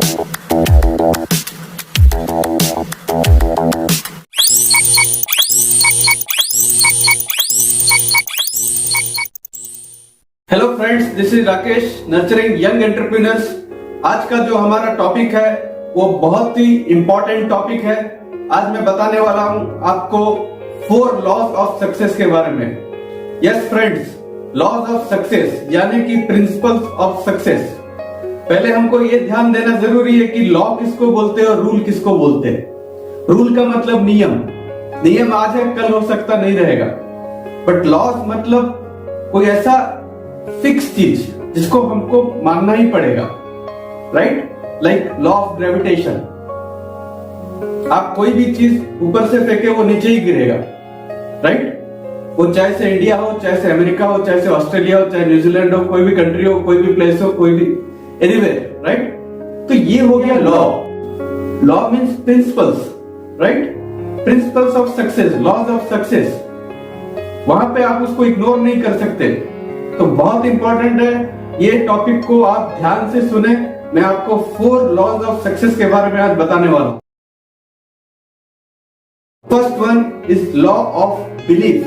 Hello friends, this is Rakesh, nurturing young entrepreneurs. आज का जो हमारा टॉपिक है वो बहुत ही इंपॉर्टेंट टॉपिक है। आज मैं बताने वाला हूं आपको 4 लॉज ऑफ सक्सेस के बारे में। Yes friends, laws of success यानी कि प्रिंसिपल्स ऑफ सक्सेस। पहले हमको ये ध्यान देना जरूरी है कि लॉ किसको बोलते हैं और रूल किसको बोलते हैं। रूल का मतलब नियम। नियम आज है, कल हो सकता नहीं रहेगा। बट लॉज मतलब कोई ऐसा फिक्स चीज जिसको हमको मानना ही पड़ेगा, right? Like law of gravitation. आप कोई भी चीज ऊपर से फेंके वो नीचे ही गिरेगा, राइट? वो चाहे से इंडिया हो, चाहे से अमेरिका हो, चाहे से ऑस्ट्रेलिया हो, चाहे न्यूजीलैंड हो, कोई भी कंट्री हो, कोई भी प्लेस हो, कोई भी एनीवेयर, राइट? तो ये हो गया law. Law means principles, right? Principles of success, laws of success. वहां पे आप उसको इग्नोर नहीं कर सकते। तो बहुत इंपॉर्टेंट है, ये टॉपिक को आप ध्यान से सुने। मैं आपको 4 लॉज ऑफ सक्सेस के बारे में आज बताने वाला हूं। First one is law of belief.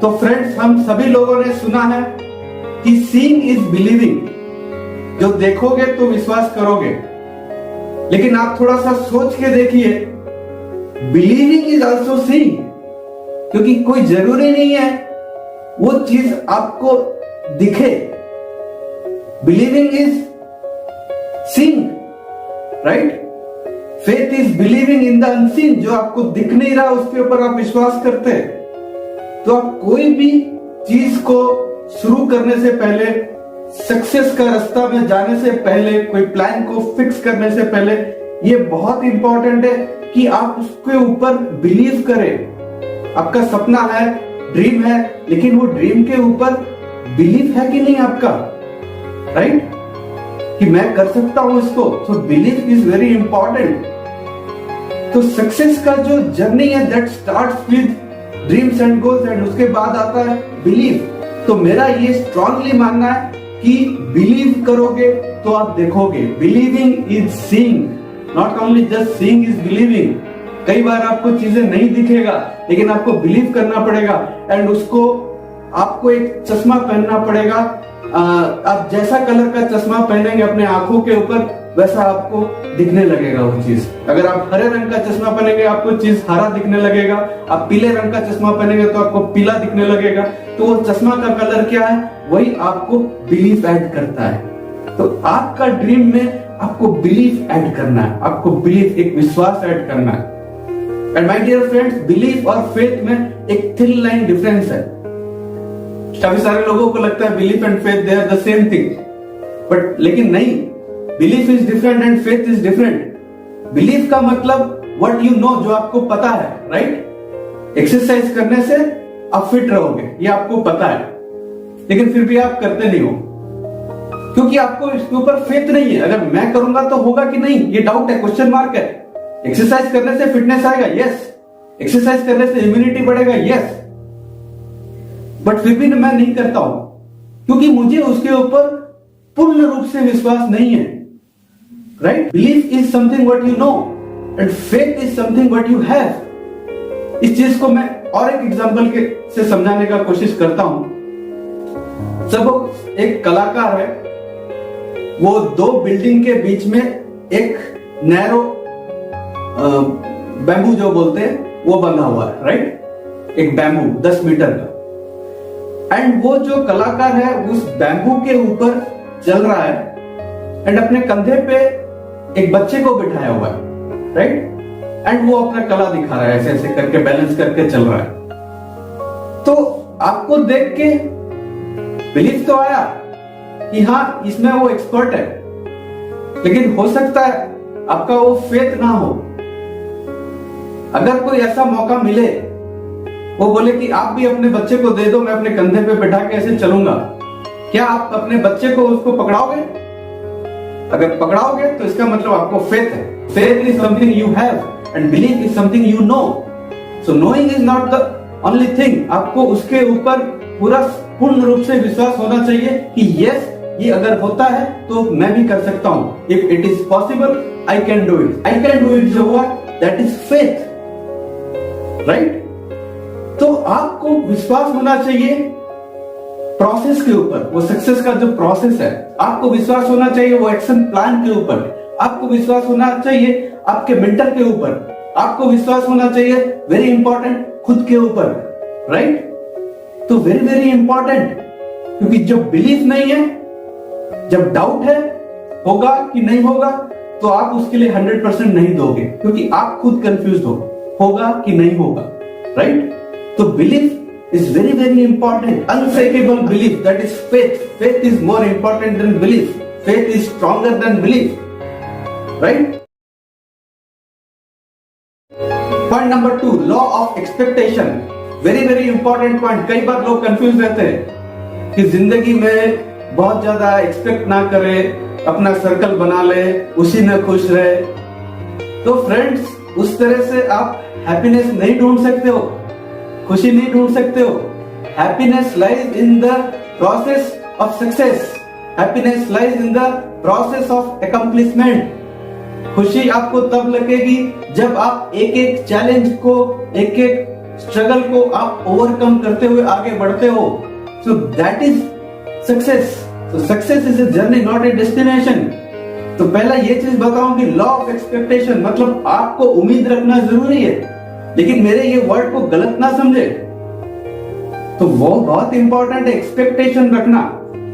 तो फ्रेंड्स, हम सभी लोगों ने सुना है कि सीइंग इज बिलीविंग। जो देखोगे तो विश्वास करोगे। लेकिन आप थोड़ा सा सोच के देखिए, बिलीविंग इज ऑल्सो सीइंग। क्योंकि कोई जरूरी नहीं है वो चीज आपको दिखे। Believing is seeing, right? Faith is believing in the unseen. जो आपको दिख नहीं रहा उसके ऊपर आप विश्वास करते हैं। तो आप कोई भी चीज को शुरू करने से पहले, सक्सेस का रास्ता में जाने से पहले, कोई प्लान को फिक्स करने से पहले, ये बहुत इंपॉर्टेंट है कि आप उसके ऊपर बिलीव करें। आपका सपना है, ड्रीम है, लेकिन वो ड्रीम के ऊपर बिलीफ है कि नहीं आपका, राइट? कि मैं कर सकता हूं इसको। So belief is very important. तो सक्सेस का जो जर्नी है that starts with dreams and goals, and उसके बाद आता है बिलीफ। तो मेरा ये स्ट्रांगली मानना है कि बिलीव करोगे तो आप देखोगे। Believing is seeing, not only just seeing is believing. कई बार आपको चीजें नहीं दिखेगा, लेकिन आपको बिलीव करना पड़ेगा। एंड उसको आपको एक चश्मा पहनना पड़ेगा। आप जैसा कलर का चश्मा पहनेंगे अपने आंखों के ऊपर, वैसा आपको दिखने लगेगा वो चीज। अगर आप हरे रंग का चश्मा पहनेंगे आपको चीज हरा दिखने लगेगा। आप पीले रंग का चश्मा पहनेंगे तो आपको पीला दिखने लगेगा। तो वो चश्मा का कलर क्या है, वही आपको बिलीफ ऐड करता है। तो आपका ड्रीम में आपको बिलीफ ऐड करना है। आपको बिलीफ, एक विश्वास ऐड करना है। And my dear friends, belief और फेथ में एक थिन लाइन डिफरेंस है। काफी सारे लोगों को लगता है belief and faith they are the same thing, but लेकिन नहीं। Belief is different and faith is different. Belief का मतलब व्हाट यू नो, जो आपको पता है, राइट? एक्सरसाइज करने से आप फिट रहोगे, ये आपको पता है, लेकिन फिर भी आप करते नहीं हो क्योंकि आपको इसके ऊपर फेथ नहीं है। अगर मैं करूंगा तो होगा कि नहीं, ये डाउट है, क्वेश्चन मार्क है। एक्सरसाइज करने से फिटनेस आएगा, यस। एक्सरसाइज करने से इम्यूनिटी बढ़ेगा, यस। बट फिर भी मैं नहीं करता हूं क्योंकि मुझे उसके ऊपर पूर्ण रूप से विश्वास नहीं है, right? Belief is something what you know and faith is something what you have. इस चीज को मैं और एक एग्जांपल के से समझाने का कोशिश करता हूं। सब एक कलाकार है, वो 2 बिल्डिंग के बीच में एक नैरो बैम्बू जो बोलते हैं वो बंधा हुआ है, राइट? एक बैम्बू 10 मीटर का। एंड वो जो कलाकार है उस बैम्बू के ऊपर चल रहा है एंड अपने कंधे पे एक बच्चे को बिठाया हुआ है, राइट? एंड वो अपना कला दिखा रहा है, ऐसे ऐसे करके बैलेंस करके चल रहा है। तो आपको देख के बिलीफ तो आया कि हाँ, इसमें वो एक्सपर्ट है, लेकिन हो सकता है आपका वो फेथ ना हो। अगर कोई ऐसा मौका मिले, वो बोले कि आप भी अपने बच्चे को दे दो, मैं अपने कंधे पे बैठा के ऐसे चलूंगा, क्या आप अपने बच्चे को उसको पकड़ाओगे? अगर पकड़ाओगे तो इसका मतलब आपको फेथ है। Faith is something you have and belief is something you know. So knowing is not the only thing. आपको उसके ऊपर पूरा पूर्ण रूप से विश्वास होना चाहिए कि यस, ये अगर होता है तो मैं भी कर सकता हूं, if it is possible I can do it, I can do it, जो हुआ दैट इज फेथ, राइट। तो आपको विश्वास होना चाहिए प्रोसेस के ऊपर, वो सक्सेस का जो प्रोसेस है, आपको विश्वास होना चाहिए वो एक्शन प्लान के ऊपर, आपको विश्वास होना चाहिए आपके मेंटर के ऊपर, आपको विश्वास होना चाहिए वेरी इंपॉर्टेंट खुद के ऊपर, राइट। तो वेरी वेरी इंपॉर्टेंट, क्योंकि जब बिलीफ नहीं है, जब डाउट है होगा कि नहीं होगा, तो आप उसके लिए 100% नहीं दोगे, क्योंकि आप खुद कंफ्यूज होगा कि नहीं होगा, राइट। तो belief is very very important, unshakable belief, that is faith, faith is more important than belief, faith is stronger than belief, right. Point number 2, law of expectation, very very important point. कई बार लोग confuse रहते हैं कि जिंदगी में बहुत ज्यादा एक्सपेक्ट ना करे, अपना सर्कल बना ले, उसी में खुश रहे। तो फ्रेंड्स, उस तरह से आप हैप्पीनेस नहीं ढूंढ सकते हो, खुशी नहीं ढूंढ सकते हो। Happiness lies in the process of success, happiness lies in the process of accomplishment. खुशी आपको तब लगेगी जब आप एक एक चैलेंज को, एक एक स्ट्रगल को आप ओवरकम करते हुए आगे बढ़ते हो। So that is success. So success is a journey, not a destination. तो पहला ये चीज बताऊं कि लॉ ऑफ एक्सपेक्टेशन मतलब आपको उम्मीद रखना जरूरी है, लेकिन मेरे ये वर्ड को गलत ना समझे। तो वो बहुत इंपॉर्टेंट है एक्सपेक्टेशन रखना,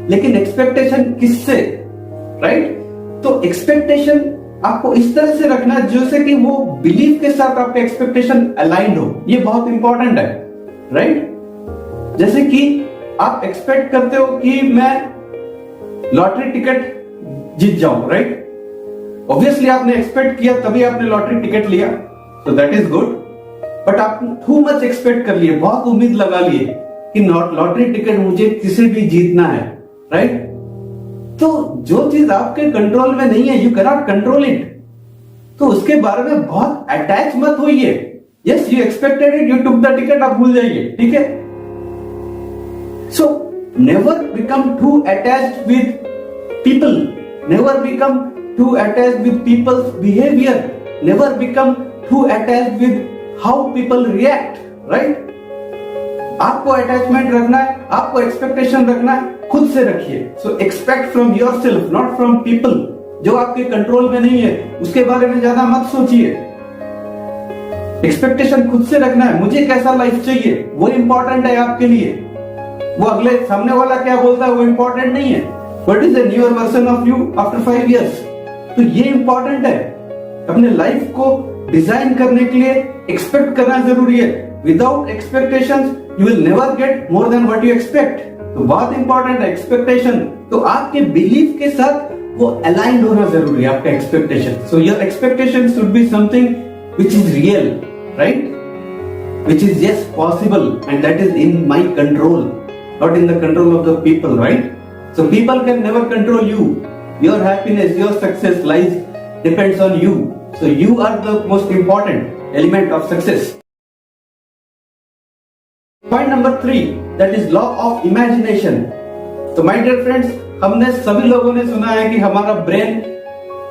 लेकिन एक्सपेक्टेशन किससे, राइट। तो एक्सपेक्टेशन आपको इस तरह से रखना जैसे कि वो बिलीफ के साथ आपका एक्सपेक्टेशन अलाइंड हो, ये बहुत इंपॉर्टेंट है, राइट। जैसे कि आप एक्सपेक्ट करते हो कि मैं लॉटरी टिकट जीत जाऊं, राइट। ऑब्वियसली आपने एक्सपेक्ट किया तभी आपने लॉटरी टिकट लिया, तो दैट इज गुड। बट आप टू मच एक्सपेक्ट कर लिए, बहुत उम्मीद लगा लिए कि लॉटरी टिकट मुझे किसी भी जीतना है, राइट। तो जो चीज आपके कंट्रोल में नहीं है, you can not control it, तो उसके बारे में बहुत अटैच मत होइए। Yes, you expected it, you took the ticket, आप भूल जाइए, ठीक है। So never become too attached with people, never become too attached with people's behaviour, never become too attached with how people react, right. आपको attachment रखना है, आपको expectation रखना है, खुद से रखिए। So expect from yourself, not from people. जो आपके कंट्रोल में नहीं है उसके बारे में ज्यादा मत सोचिए। एक्सपेक्टेशन खुद से रखना है, मुझे कैसा लाइफ चाहिए वो इंपॉर्टेंट है आपके लिए। वो अगले सामने वाला क्या बोलता है वो इंपॉर्टेंट नहीं है। What is the newer version of you after 5 years, तो ये इंपॉर्टेंट है। अपने लाइफ को डिजाइन करने के लिए एक्सपेक्ट करना जरूरी है। Without expectations you will never get more than what you expect. तो बहुत इंपॉर्टेंट है एक्सपेक्टेशन। तो आपके बिलीफ के साथ वो अलाइंड होना जरूरी है, आपका expectation. So your expectation should be something which is real, right, which is yes possible and that is in my control, not in the control of the people, right. So people can never control you. Your happiness, your success lies depends on you. So you are the most important element of success. Point number 3, that is law of imagination. तो my dear friends, हमने सभी लोगों ने सुना है कि हमारा brain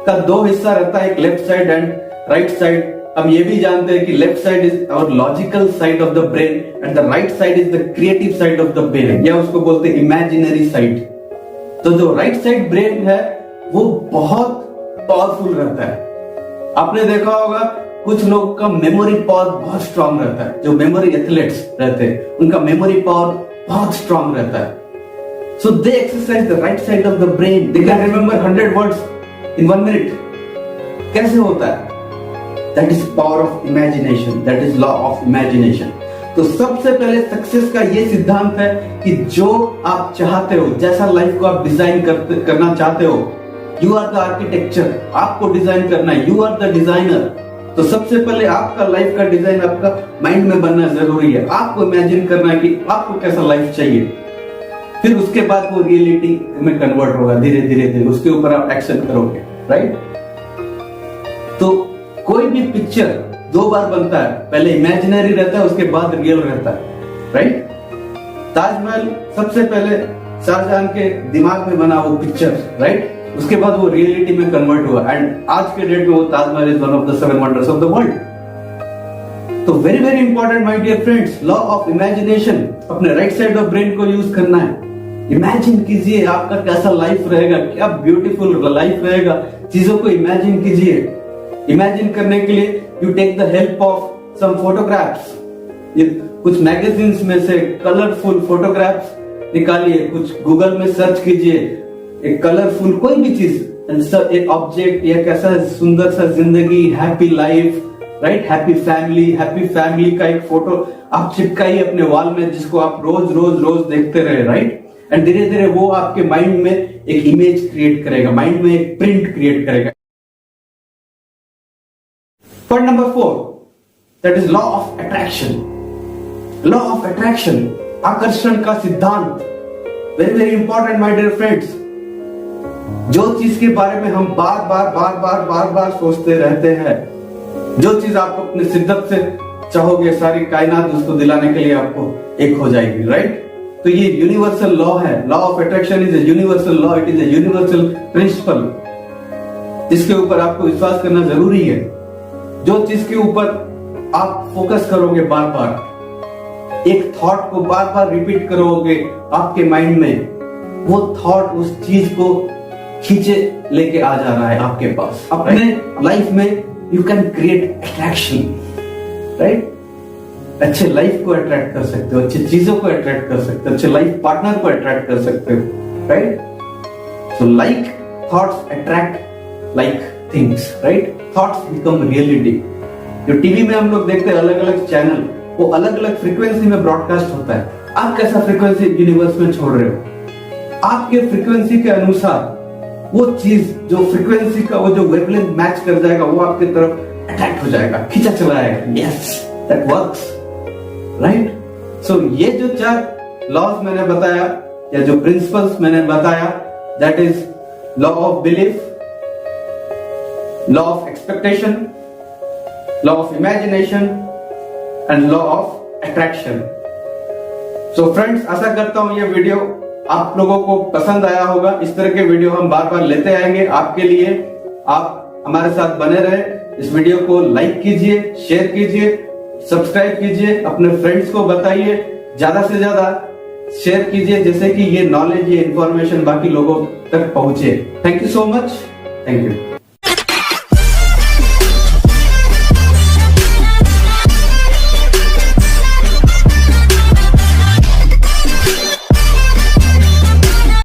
का 2 हिस्सा रहता है, एक left side and right side. हम ये भी जानते हैं कि left side is our logical side of the brain and the right side is the creative side of the brain, या उसको बोलते हैं इमेजिनरी साइड। तो जो राइट साइड ब्रेन है वो बहुत पावरफुल रहता है। आपने देखा होगा कुछ लोग का मेमोरी पावर बहुत स्ट्रांग रहता है, जो मेमोरी एथलीट्स रहते हैं उनका मेमोरी पावर बहुत स्ट्रांग रहता है। So they exercise the right side of the brain, they can remember 100 words in 1 minute. कैसे होता है? That is power of imagination, that is law of imagination. तो सबसे पहले सक्सेस का ये सिद्धांत है कि जो आप चाहते हो, जैसा लाइफ को आप डिजाइन करना चाहते हो, यू आर द आर्किटेक्चर, आपको डिजाइन करना है, यू आर द डिजाइनर। तो सबसे पहले आपका लाइफ का डिजाइन आपका माइंड में बनना जरूरी है। आपको इमेजिन करना है कि आपको कैसा लाइफ चाहिए, फिर उसके बाद वो रियलिटी में कन्वर्ट होगा धीरे धीरे धीरे, उसके ऊपर आप एक्शन करोगे, राइट। तो कोई भी पिक्चर 2 बार बनता है, पहले इमेजिनरी रहता है उसके बाद रियल रहता है, राइट। ताजमहल सबसे पहले शाहजहां के दिमाग में बना वो पिक्चर, राइट? उसके बाद वो रियलिटी में कन्वर्ट हुआ एंड आज के डेट में वो Taj Mahal is one of the 7 wonders of the world. तो very very important my dear friends, law of imagination, अपने राइट साइड ऑफ ब्रेन को यूज करना है। इमेजिन कीजिए आपका कैसा लाइफ रहेगा, क्या ब्यूटीफुल लाइफ रहेगा, चीजों को इमेजिन कीजिए। इमेजिन करने के लिए you take the help of some photographs, कुछ मैगजीन्स में से कलरफुल फोटोग्राफ्स निकालिए, कुछ गूगल में सर्च कीजिए, एक कलरफुल कोई भी चीज, एक ऑब्जेक्ट या कैसा सुंदर सा जिंदगी, happy life, right, happy family का एक फोटो आप चिपकाइए अपने वॉल में, जिसको आप रोज रोज रोज देखते रहे, राइट? एंड धीरे धीरे वो आपके माइंड में एक इमेज क्रिएट करेगा, माइंड में एक प्रिंट क्रिएट करेगा। Point number 4, that is law of attraction. Law of attraction, आकर्षण का सिद्धांत, very very important my dear friends. जो चीज के बारे में हम बार बार सोचते रहते हैं, जो चीज आप अपने शिद्दत से चाहोगे, सारी कायनात उसको दिलाने के लिए आपको एक हो जाएगी, राइट? तो ये यूनिवर्सल लॉ है। Law of attraction is a universal law, it is a universal principle, जिसके ऊपर आपको विश्वास करना जरूरी है। जो चीज के ऊपर आप फोकस करोगे बार बार, एक थॉट को बार बार रिपीट करोगे आपके माइंड में, वो थॉट उस चीज को खींचे लेके आ जा रहा है आपके पास। अपने लाइफ में you can create attraction, right? अच्छे लाइफ को अट्रैक्ट कर सकते हो, अच्छी चीजों को अट्रैक्ट कर सकते हो, अच्छे लाइफ पार्टनर को अट्रैक्ट कर सकते हो, right? So like thoughts attract like things, right? Thoughts become reality. जो टीवी में हम लोग देखते हैं अलग अलग चैनल, वो अलग अलग फ्रीक्वेंसी में ब्रॉडकास्ट होता है। आप कैसा फ्रीक्वेंसी यूनिवर्स में छोड़ रहे हो, आपके फ्रीक्वेंसी के अनुसार वो चीज, जो फ्रीक्वेंसी का वो जो वेवलेंथ मैच कर जाएगा, वो आपकी तरफ अट्रैक्ट हो जाएगा, खींचा चला आएगा। Yes, that works, right? So ये जो 4 लॉज मैंने बताया या जो प्रिंसिपल्स मैंने बताया, that is law of belief, law of expectation, law of imagination and law of attraction. So friends, आशा करता हूं ये वीडियो आप लोगों को पसंद आया होगा। इस तरह के वीडियो हम बार बार लेते आएंगे आपके लिए। आप हमारे साथ बने रहे। इस वीडियो को लाइक कीजिए, शेयर कीजिए, सब्सक्राइब कीजिए, अपने फ्रेंड्स को बताइए, ज्यादा से ज्यादा शेयर कीजिए, जैसे कि ये नॉलेज, ये इंफॉर्मेशन बाकी लोगों तक पहुंचे। Thank you so much. Thank you.